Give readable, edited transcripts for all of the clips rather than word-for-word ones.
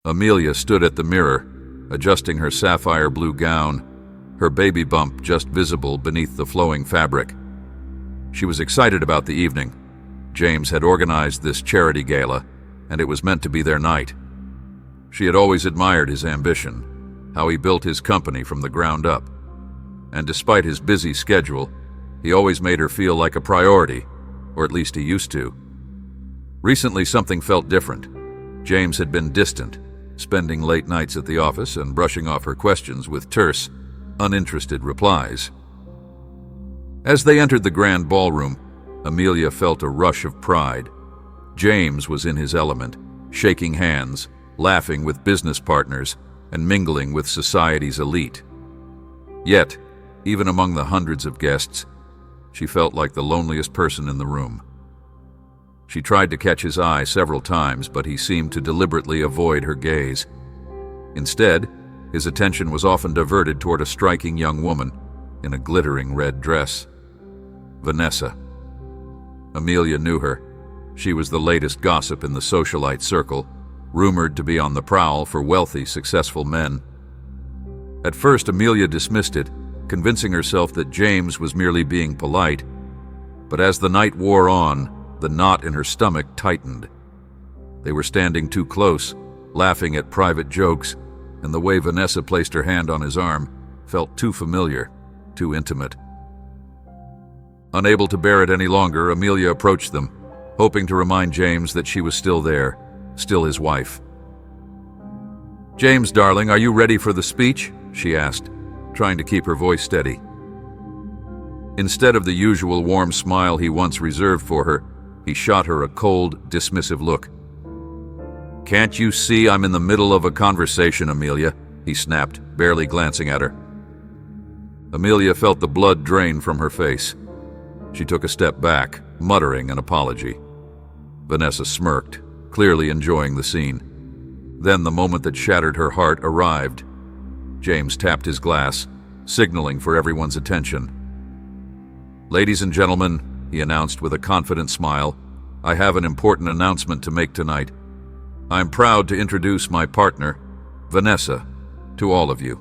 Amelia stood at the mirror, adjusting her sapphire blue gown, her baby bump just visible beneath the flowing fabric. She was excited about the evening. James had organized this charity gala, and it was meant to be their night. She had always admired his ambition, how he built his company from the ground up. And despite his busy schedule, he always made her feel like a priority, or at least he used to. Recently, something felt different. James had been distant, spending late nights at the office and brushing off her questions with terse, uninterested replies. As they entered the grand ballroom, Amelia felt a rush of pride. James was in his element, shaking hands, laughing with business partners, and mingling with society's elite. Yet, even among the hundreds of guests, she felt like the loneliest person in the room. She tried to catch his eye several times, but he seemed to deliberately avoid her gaze. Instead, his attention was often diverted toward a striking young woman in a glittering red dress. Vanessa. Amelia knew her. She was the latest gossip in the socialite circle, rumored to be on the prowl for wealthy, successful men. At first, Amelia dismissed it, convincing herself that James was merely being polite. But as the night wore on, the knot in her stomach tightened. They were standing too close, laughing at private jokes, and the way Vanessa placed her hand on his arm felt too familiar, too intimate. Unable to bear it any longer, Amelia approached them, hoping to remind James that she was still there, still his wife. "James, darling, are you ready for the speech?" she asked, trying to keep her voice steady. Instead of the usual warm smile he once reserved for her, he shot her a cold, dismissive look. "Can't you see I'm in the middle of a conversation, Amelia?" he snapped, barely glancing at her. Amelia felt the blood drain from her face. She took a step back, muttering an apology. Vanessa smirked, clearly enjoying the scene. Then the moment that shattered her heart arrived. James tapped his glass, signaling for everyone's attention. "Ladies and gentlemen," he announced with a confident smile, "I have an important announcement to make tonight. I'm proud to introduce my partner, Vanessa, to all of you.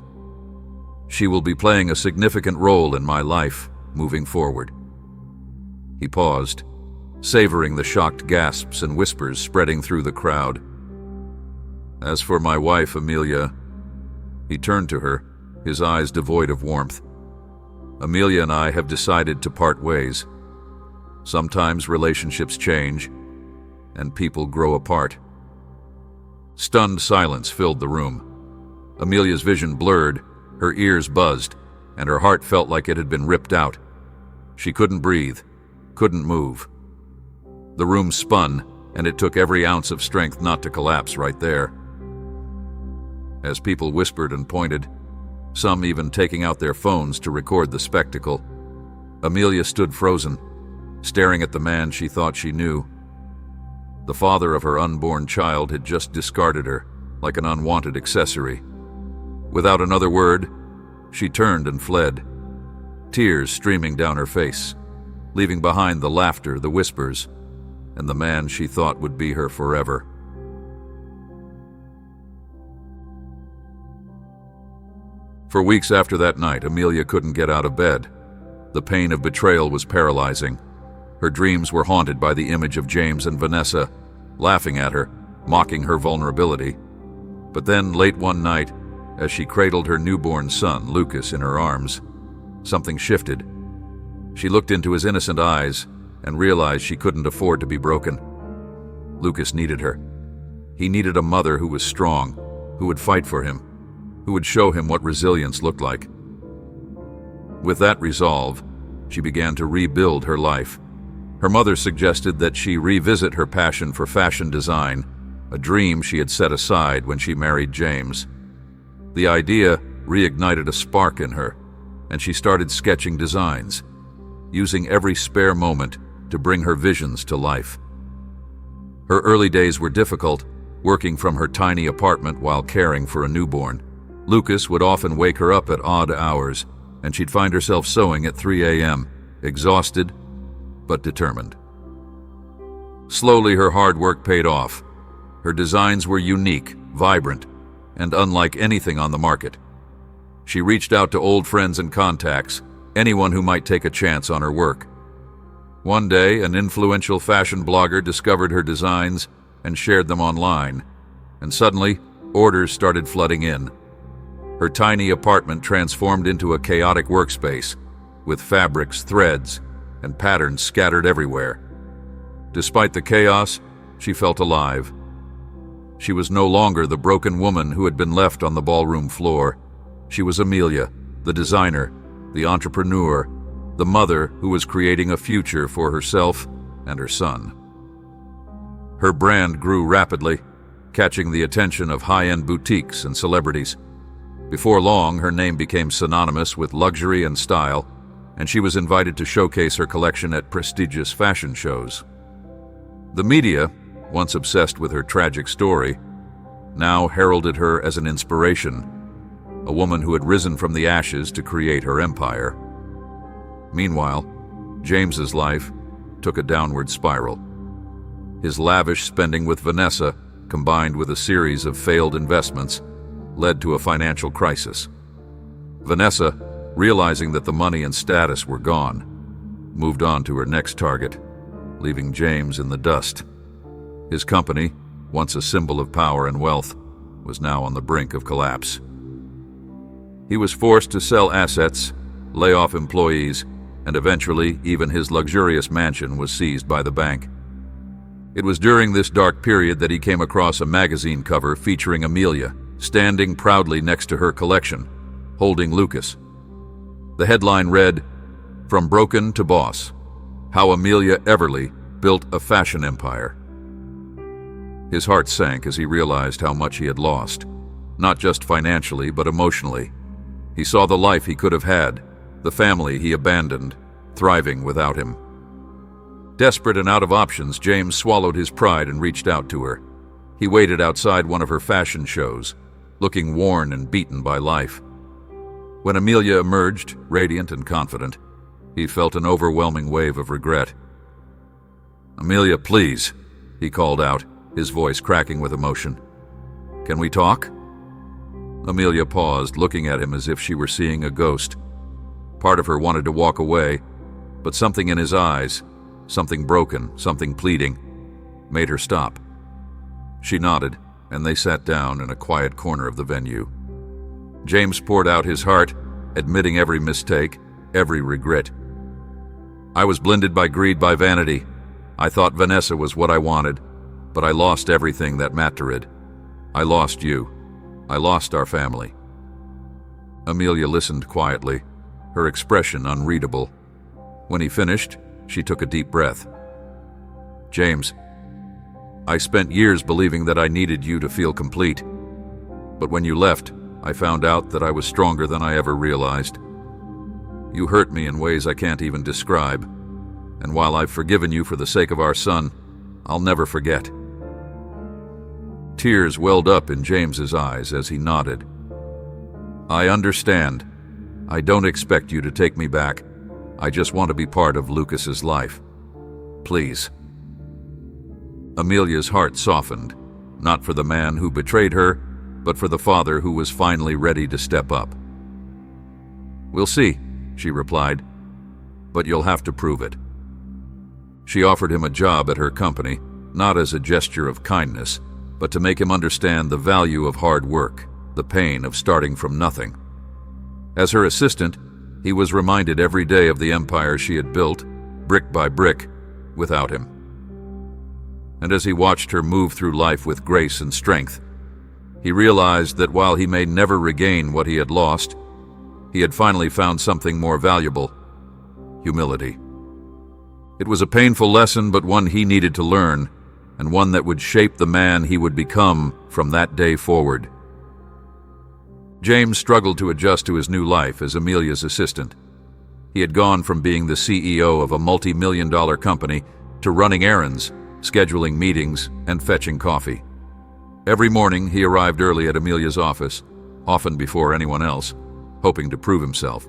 She will be playing a significant role in my life moving forward." He paused, savoring the shocked gasps and whispers spreading through the crowd. "As for my wife, Amelia," he turned to her, his eyes devoid of warmth. "Amelia and I have decided to part ways. Sometimes relationships change, and people grow apart." Stunned silence filled the room. Amelia's vision blurred, her ears buzzed, and her heart felt like it had been ripped out. She couldn't breathe, couldn't move. The room spun, and it took every ounce of strength not to collapse right there. As people whispered and pointed, some even taking out their phones to record the spectacle, Amelia stood frozen, staring at the man she thought she knew. The father of her unborn child had just discarded her like an unwanted accessory. Without another word, she turned and fled, tears streaming down her face, leaving behind the laughter, the whispers, and the man she thought would be her forever. For weeks after that night, Amelia couldn't get out of bed. The pain of betrayal was paralyzing. Her dreams were haunted by the image of James and Vanessa, laughing at her, mocking her vulnerability. But then, late one night, as she cradled her newborn son, Lucas, in her arms, something shifted. She looked into his innocent eyes and realized she couldn't afford to be broken. Lucas needed her. He needed a mother who was strong, who would fight for him, who would show him what resilience looked like. With that resolve, she began to rebuild her life. Her mother suggested that she revisit her passion for fashion design, a dream she had set aside when she married James. The idea reignited a spark in her, and she started sketching designs, using every spare moment to bring her visions to life. Her early days were difficult, working from her tiny apartment while caring for a newborn. Lucas would often wake her up at odd hours, and she'd find herself sewing at 3 a.m., exhausted but determined. Slowly, her hard work paid off. Her designs were unique, vibrant, and unlike anything on the market. She reached out to old friends and contacts, anyone who might take a chance on her work. One day, an influential fashion blogger discovered her designs and shared them online, and suddenly, orders started flooding in. Her tiny apartment transformed into a chaotic workspace, with fabrics, threads, and patterns scattered everywhere. Despite the chaos, she felt alive. She was no longer the broken woman who had been left on the ballroom floor. She was Amelia, the designer, the entrepreneur, the mother who was creating a future for herself and her son. Her brand grew rapidly, catching the attention of high-end boutiques and celebrities. Before long, her name became synonymous with luxury and style, and she was invited to showcase her collection at prestigious fashion shows. The media, once obsessed with her tragic story, now heralded her as an inspiration, a woman who had risen from the ashes to create her empire. Meanwhile, James's life took a downward spiral. His lavish spending with Vanessa, combined with a series of failed investments, led to a financial crisis. Vanessa, realizing that the money and status were gone, moved on to her next target, leaving James in the dust. His company, once a symbol of power and wealth, was now on the brink of collapse. He was forced to sell assets, lay off employees, and eventually even his luxurious mansion was seized by the bank. It was during this dark period that he came across a magazine cover featuring Amelia, standing proudly next to her collection, holding Lucas. The headline read, "From Broken to Boss: How Amelia Everly Built a Fashion Empire." His heart sank as he realized how much he had lost, not just financially but emotionally. He saw the life he could have had, the family he abandoned, thriving without him. Desperate and out of options, James swallowed his pride and reached out to her. He waited outside one of her fashion shows, looking worn and beaten by life. When Amelia emerged, radiant and confident, he felt an overwhelming wave of regret. "Amelia, please," he called out, his voice cracking with emotion. "Can we talk?" Amelia paused, looking at him as if she were seeing a ghost. Part of her wanted to walk away, but something in his eyes, something broken, something pleading, made her stop. She nodded, and they sat down in a quiet corner of the venue. James poured out his heart, admitting every mistake, every regret. "I was blinded by greed, by vanity. I thought Vanessa was what I wanted, but I lost everything that mattered. I lost you. I lost our family." Amelia listened quietly, her expression unreadable. When he finished, she took a deep breath. "James, I spent years believing that I needed you to feel complete. But when you left, I found out that I was stronger than I ever realized. You hurt me in ways I can't even describe, and while I've forgiven you for the sake of our son, I'll never forget." Tears welled up in James's eyes as he nodded. "I understand. I don't expect you to take me back. I just want to be part of Lucas's life. Please." Amelia's heart softened, not for the man who betrayed her, but for the father who was finally ready to step up. "We'll see," she replied, "but you'll have to prove it." She offered him a job at her company, not as a gesture of kindness, but to make him understand the value of hard work, the pain of starting from nothing. As her assistant, he was reminded every day of the empire she had built, brick by brick, without him. And as he watched her move through life with grace and strength, he realized that while he may never regain what he had lost, he had finally found something more valuable: humility. It was a painful lesson, but one he needed to learn, and one that would shape the man he would become from that day forward. James struggled to adjust to his new life as Amelia's assistant. He had gone from being the CEO of a multi-million-dollar company to running errands, scheduling meetings, and fetching coffee. Every morning he arrived early at Amelia's office, often before anyone else, hoping to prove himself.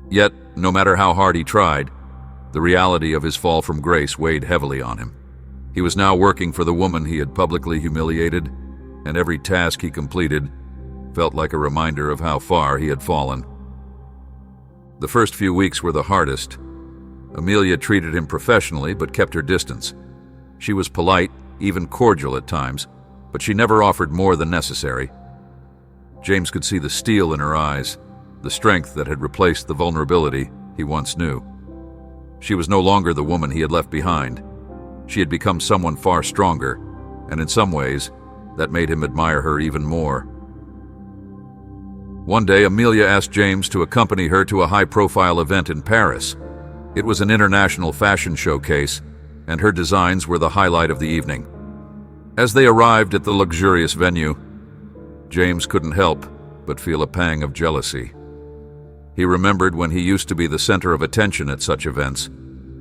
Yet, no matter how hard he tried, the reality of his fall from grace weighed heavily on him. He was now working for the woman he had publicly humiliated, and every task he completed felt like a reminder of how far he had fallen. The first few weeks were the hardest. Amelia treated him professionally but kept her distance. She was polite, even cordial at times, but she never offered more than necessary. James could see the steel in her eyes, the strength that had replaced the vulnerability he once knew. She was no longer the woman he had left behind. She had become someone far stronger, and in some ways, that made him admire her even more. One day, Amelia asked James to accompany her to a high-profile event in Paris. It was an international fashion showcase, and her designs were the highlight of the evening. As they arrived at the luxurious venue, James couldn't help but feel a pang of jealousy. He remembered when he used to be the center of attention at such events,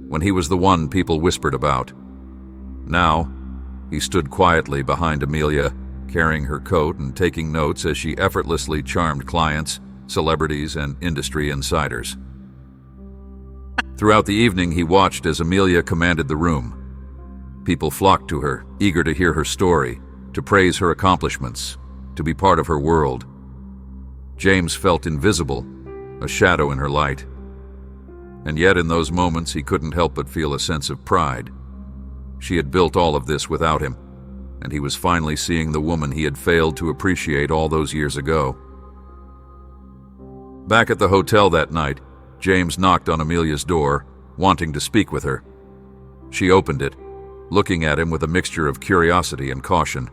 when he was the one people whispered about. Now, he stood quietly behind Amelia, carrying her coat and taking notes as she effortlessly charmed clients, celebrities, and industry insiders. Throughout the evening, he watched as Amelia commanded the room. People flocked to her, eager to hear her story, to praise her accomplishments, to be part of her world. James felt invisible, a shadow in her light. And yet in those moments he couldn't help but feel a sense of pride. She had built all of this without him, and he was finally seeing the woman he had failed to appreciate all those years ago. Back at the hotel that night, James knocked on Amelia's door, wanting to speak with her. She opened it, looking at him with a mixture of curiosity and caution.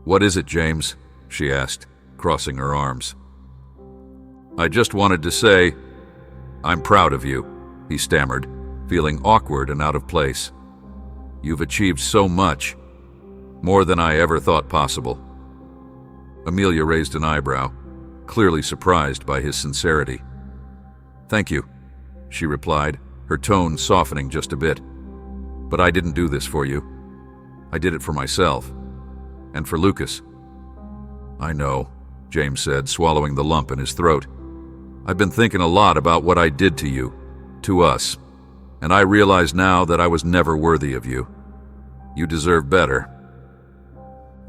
"What is it, James?" she asked, crossing her arms. "I just wanted to say, I'm proud of you," he stammered, feeling awkward and out of place. "You've achieved so much, more than I ever thought possible." Amelia raised an eyebrow, clearly surprised by his sincerity. "Thank you," she replied, her tone softening just a bit. "But I didn't do this for you. I did it for myself, and for Lucas." "I know," James said, swallowing the lump in his throat. "I've been thinking a lot about what I did to you, to us, and I realize now that I was never worthy of you. You deserve better."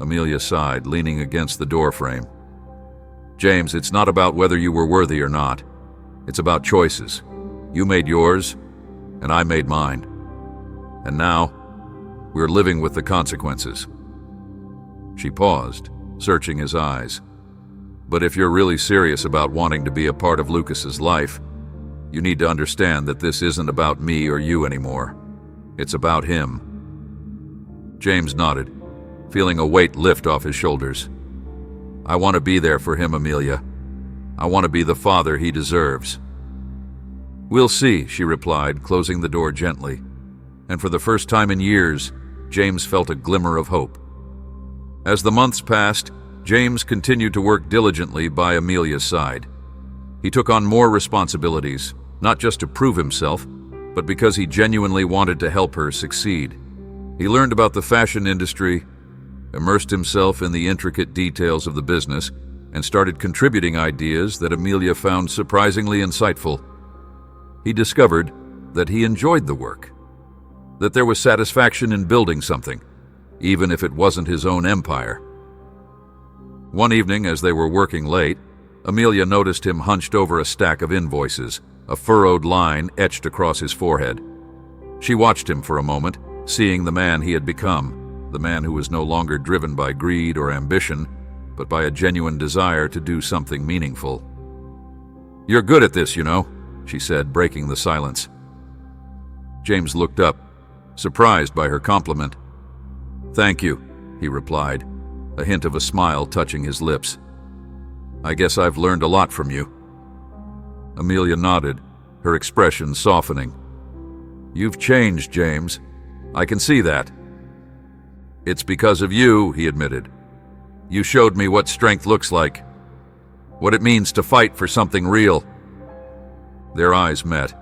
Amelia sighed, leaning against the doorframe. "James, it's not about whether you were worthy or not. It's about choices. You made yours, and I made mine. And now, we're living with the consequences." She paused, searching his eyes. "But if you're really serious about wanting to be a part of Lucas's life, you need to understand that this isn't about me or you anymore. It's about him." James nodded, feeling a weight lift off his shoulders. "I want to be there for him, Amelia. I want to be the father he deserves." "We'll see," she replied, closing the door gently. And for the first time in years, James felt a glimmer of hope. As the months passed, James continued to work diligently by Amelia's side. He took on more responsibilities, not just to prove himself, but because he genuinely wanted to help her succeed. He learned about the fashion industry, immersed himself in the intricate details of the business, and started contributing ideas that Amelia found surprisingly insightful. He discovered that he enjoyed the work, that there was satisfaction in building something, even if it wasn't his own empire. One evening, as they were working late, Amelia noticed him hunched over a stack of invoices, a furrowed line etched across his forehead. She watched him for a moment, seeing the man he had become, the man who was no longer driven by greed or ambition, but by a genuine desire to do something meaningful. "You're good at this, you know," she said, breaking the silence. James looked up, surprised by her compliment. "Thank you," he replied, a hint of a smile touching his lips. "I guess I've learned a lot from you." Amelia nodded, her expression softening. "You've changed, James. I can see that." "It's because of you," he admitted. "You showed me what strength looks like, what it means to fight for something real." Their eyes met,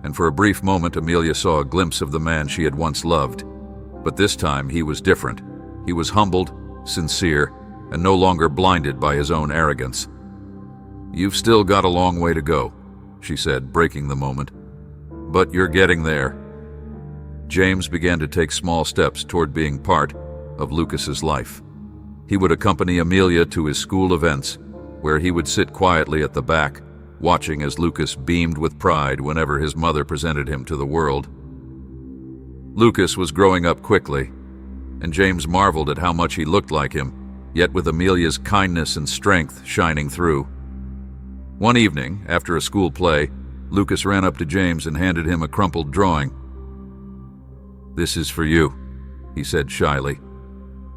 and for a brief moment Amelia saw a glimpse of the man she had once loved. But this time he was different. He was humbled, sincere, and no longer blinded by his own arrogance. "You've still got a long way to go," she said, breaking the moment. "But you're getting there." James began to take small steps toward being part of Lucas's life. He would accompany Amelia to his school events, where he would sit quietly at the back, watching as Lucas beamed with pride whenever his mother presented him to the world. Lucas was growing up quickly, and James marveled at how much he looked like him, yet with Amelia's kindness and strength shining through. One evening, after a school play, Lucas ran up to James and handed him a crumpled drawing. "This is for you," he said shyly.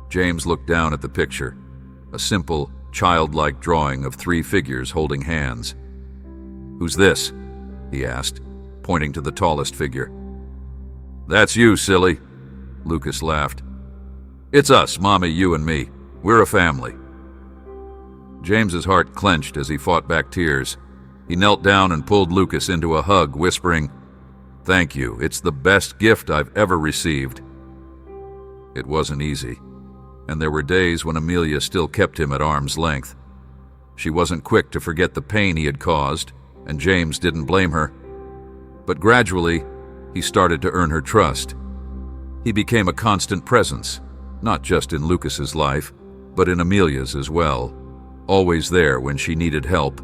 James looked down at the picture, a simple, childlike drawing of 3 figures holding hands. "Who's this?" he asked, pointing to the tallest figure. "That's you, silly," Lucas laughed. "It's us, Mommy, you and me. We're a family." James's heart clenched as he fought back tears. He knelt down and pulled Lucas into a hug, whispering, "Thank you. It's the best gift I've ever received." It wasn't easy, and there were days when Amelia still kept him at arm's length. She wasn't quick to forget the pain he had caused, and James didn't blame her. But gradually, he started to earn her trust. He became a constant presence, not just in Lucas's life, but in Amelia's as well, always there when she needed help,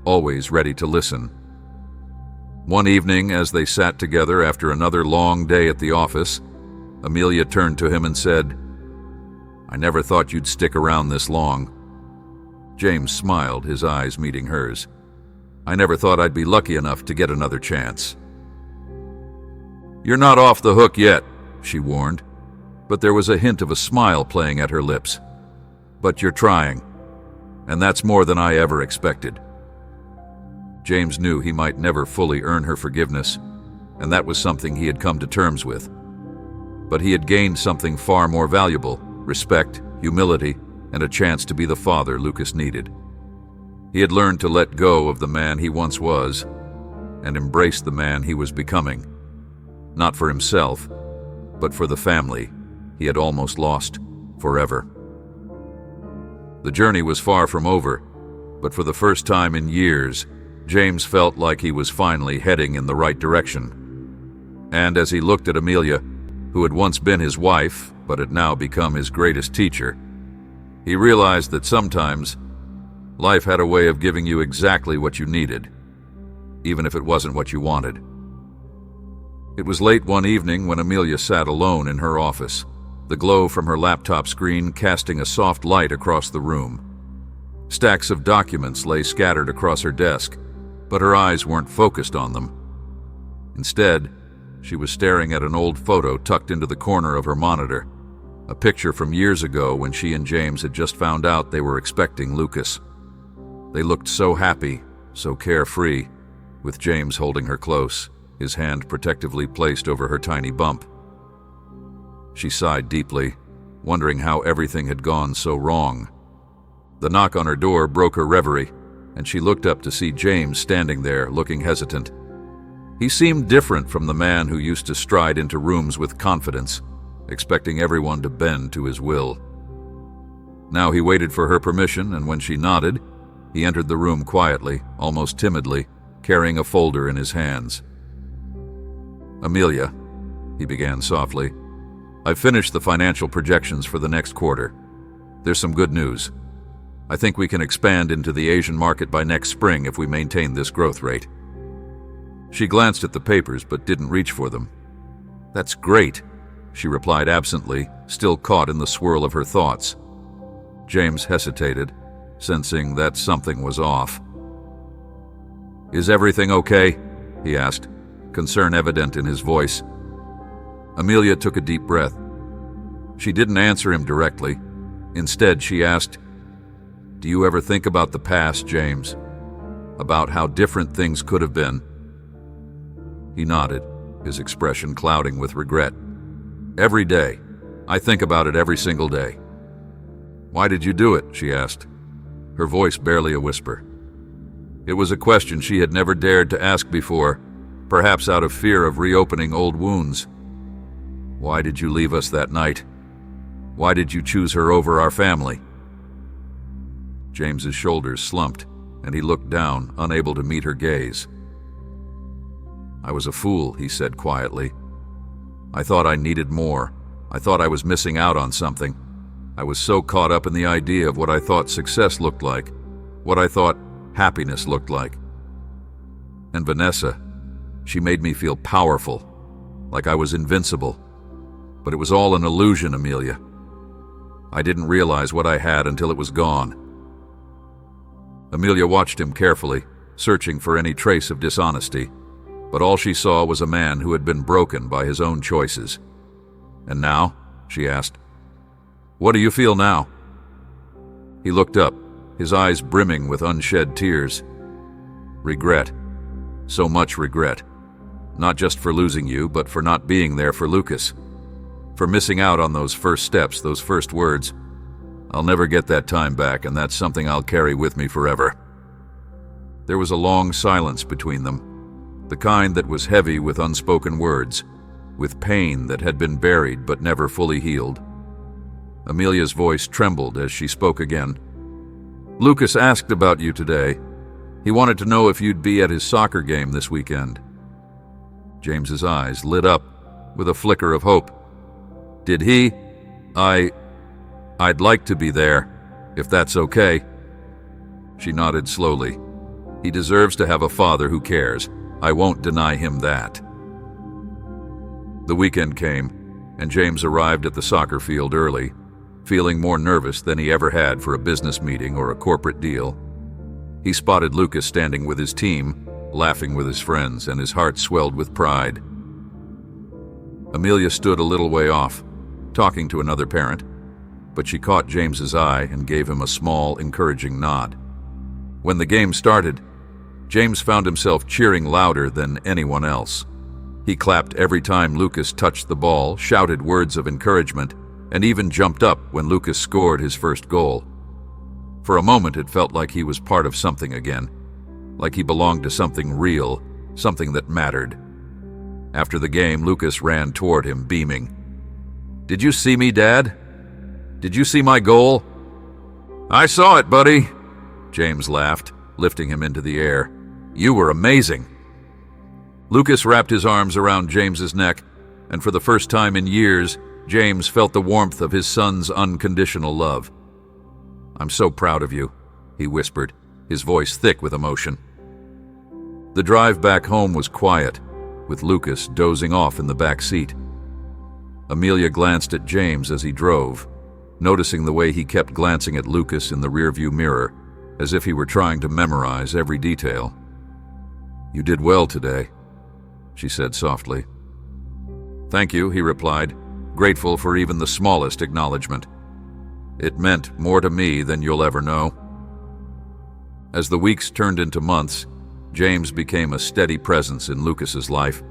always ready to listen. One evening, as they sat together after another long day at the office, Amelia turned to him and said, "I never thought you'd stick around this long." James smiled, his eyes meeting hers. "I never thought I'd be lucky enough to get another chance." "You're not off the hook yet," she warned, but there was a hint of a smile playing at her lips. "But you're trying, and that's more than I ever expected." James knew he might never fully earn her forgiveness, and that was something he had come to terms with. But he had gained something far more valuable: respect, humility, and a chance to be the father Lucas needed. He had learned to let go of the man he once was and embrace the man he was becoming, not for himself, but for the family he had almost lost forever. The journey was far from over, but for the first time in years, James felt like he was finally heading in the right direction. And as he looked at Amelia, who had once been his wife but had now become his greatest teacher, he realized that sometimes life had a way of giving you exactly what you needed, even if it wasn't what you wanted. It was late one evening when Amelia sat alone in her office, the glow from her laptop screen casting a soft light across the room. Stacks of documents lay scattered across her desk, but her eyes weren't focused on them. Instead, she was staring at an old photo tucked into the corner of her monitor, a picture from years ago when she and James had just found out they were expecting Lucas. They looked so happy, so carefree, with James holding her close, his hand protectively placed over her tiny bump. She sighed deeply, wondering how everything had gone so wrong. The knock on her door broke her reverie, and she looked up to see James standing there, looking hesitant. He seemed different from the man who used to stride into rooms with confidence, expecting everyone to bend to his will. Now he waited for her permission, and when she nodded, he entered the room quietly, almost timidly, carrying a folder in his hands. "Amelia," he began softly, "I've finished the financial projections for the next quarter. There's some good news. I think we can expand into the Asian market by next spring if we maintain this growth rate." She glanced at the papers but didn't reach for them. "That's great," she replied absently, still caught in the swirl of her thoughts. James hesitated, sensing that something was off. "Is everything okay?" he asked, concern evident in his voice. Amelia took a deep breath. She didn't answer him directly. Instead, she asked, "Do you ever think about the past, James? About how different things could have been?" He nodded, his expression clouding with regret. "Every day. I think about it every single day." "Why did you do it?" she asked, her voice barely a whisper. It was a question she had never dared to ask before, perhaps out of fear of reopening old wounds. "Why did you leave us that night? Why did you choose her over our family?" James's shoulders slumped, and he looked down, unable to meet her gaze. "I was a fool," he said quietly. "I thought I needed more. I thought I was missing out on something. I was so caught up in the idea of what I thought success looked like, what I thought happiness looked like. And Vanessa, she made me feel powerful, like I was invincible. But it was all an illusion, Amelia. I didn't realize what I had until it was gone. Amelia watched him carefully, searching for any trace of dishonesty, but all she saw was a man who had been broken by his own choices. "And now?" she asked. "What do you feel now?" He looked up, his eyes brimming with unshed tears. "Regret. So much regret. Not just for losing you, but for not being there for Lucas. For missing out on those first steps, those first words. I'll never get that time back, and that's something I'll carry with me forever." There was a long silence between them, the kind that was heavy with unspoken words, with pain that had been buried but never fully healed. Amelia's voice trembled as she spoke again. "Lucas asked about you today. He wanted to know if you'd be at his soccer game this weekend." James's eyes lit up with a flicker of hope. "Did he? I'd like to be there, if that's okay." She nodded slowly. "He deserves to have a father who cares. I won't deny him that." The weekend came, and James arrived at the soccer field early, feeling more nervous than he ever had for a business meeting or a corporate deal. He spotted Lucas standing with his team, laughing with his friends, and his heart swelled with pride. Amelia stood a little way off, talking to another parent, but she caught James's eye and gave him a small, encouraging nod. When the game started, James found himself cheering louder than anyone else. He clapped every time Lucas touched the ball, shouted words of encouragement, and even jumped up when Lucas scored his first goal. For a moment, it felt like he was part of something again, like he belonged to something real, something that mattered. After the game, Lucas ran toward him, beaming. "Did you see me, Dad? Did you see my goal?" "I saw it, buddy," James laughed, lifting him into the air. "You were amazing." Lucas wrapped his arms around James's neck, and for the first time in years, James felt the warmth of his son's unconditional love. "I'm so proud of you," he whispered, his voice thick with emotion. The drive back home was quiet, with Lucas dozing off in the back seat. Amelia glanced at James as he drove, noticing the way he kept glancing at Lucas in the rearview mirror, as if he were trying to memorize every detail. "You did well today," she said softly. "Thank you," he replied, grateful for even the smallest acknowledgement. "It meant more to me than you'll ever know." As the weeks turned into months, James became a steady presence in Lucas's life.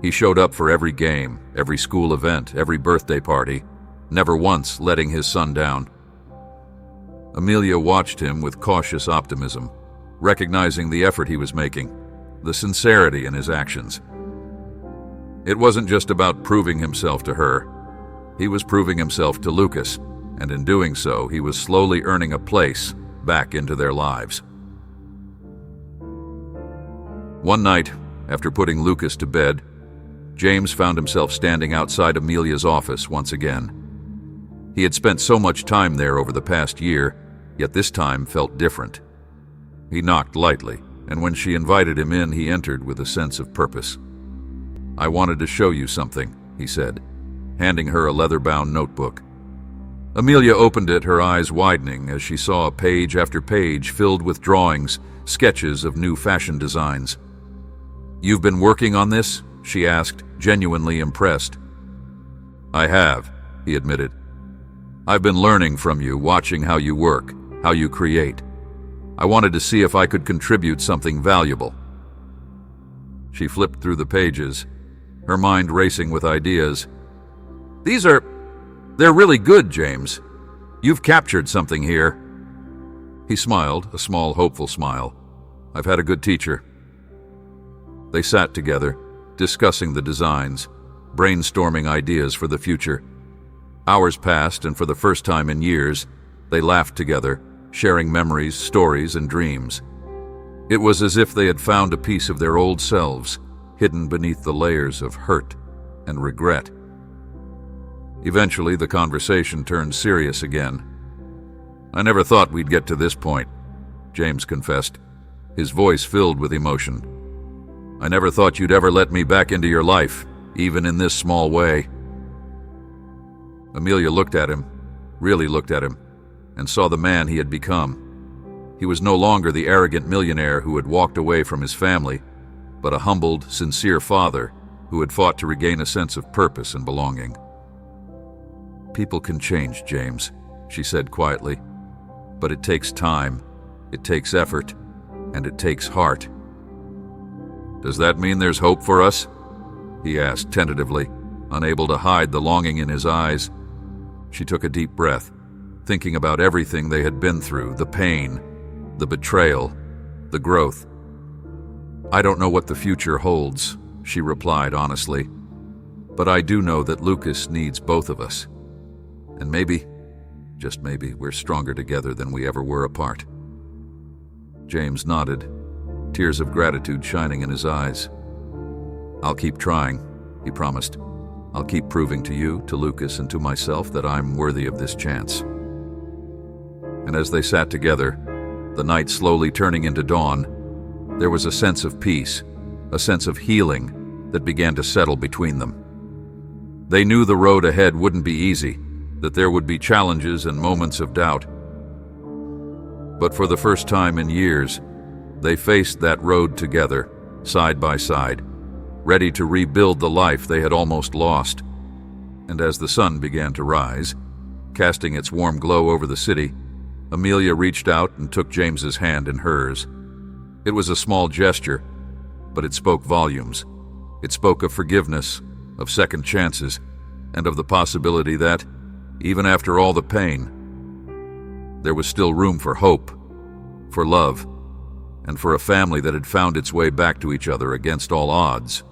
He showed up for every game, every school event, every birthday party, never once letting his son down. Amelia watched him with cautious optimism, recognizing the effort he was making, the sincerity in his actions. It wasn't just about proving himself to her. He was proving himself to Lucas, and in doing so, he was slowly earning a place back into their lives. One night, after putting Lucas to bed, James found himself standing outside Amelia's office once again. He had spent so much time there over the past year, yet this time felt different. He knocked lightly, and when she invited him in, he entered with a sense of purpose. "I wanted to show you something," he said, handing her a leather-bound notebook. Amelia opened it, her eyes widening as she saw page after page filled with drawings, sketches of new fashion designs. "You've been working on this?" she asked, genuinely impressed. "I have," he admitted. "I've been learning from you, watching how you work, how you create. I wanted to see if I could contribute something valuable." She flipped through the pages, her mind racing with ideas. They're really good, James. You've captured something here." He smiled, a small, hopeful smile. "I've had a good teacher." They sat together, discussing the designs, brainstorming ideas for the future. Hours passed, and for the first time in years, they laughed together, sharing memories, stories, and dreams. It was as if they had found a piece of their old selves, hidden beneath the layers of hurt and regret. Eventually, the conversation turned serious again. "I never thought we'd get to this point," James confessed, his voice filled with emotion. "I never thought you'd ever let me back into your life, even in this small way." Amelia looked at him, really looked at him, and saw the man he had become. He was no longer the arrogant millionaire who had walked away from his family, but a humbled, sincere father who had fought to regain a sense of purpose and belonging. "People can change, James," she said quietly, "but it takes time, it takes effort, and it takes heart." "Does that mean there's hope for us?" he asked tentatively, unable to hide the longing in his eyes. She took a deep breath, thinking about everything they had been through, the pain, the betrayal, the growth. "I don't know what the future holds," she replied honestly, "but I do know that Lucas needs both of us. And maybe, just maybe, we're stronger together than we ever were apart." James nodded, tears of gratitude shining in his eyes. "I'll keep trying," he promised. "I'll keep proving to you, to Lucas, and to myself that I'm worthy of this chance." And as they sat together, the night slowly turning into dawn, there was a sense of peace, a sense of healing that began to settle between them. They knew the road ahead wouldn't be easy, that there would be challenges and moments of doubt. But for the first time in years, they faced that road together, side by side, ready to rebuild the life they had almost lost. And as the sun began to rise, casting its warm glow over the city, Amelia reached out and took James's hand in hers. It was a small gesture, but it spoke volumes. It spoke of forgiveness, of second chances, and of the possibility that, even after all the pain, there was still room for hope, for love, and for a family that had found its way back to each other against all odds.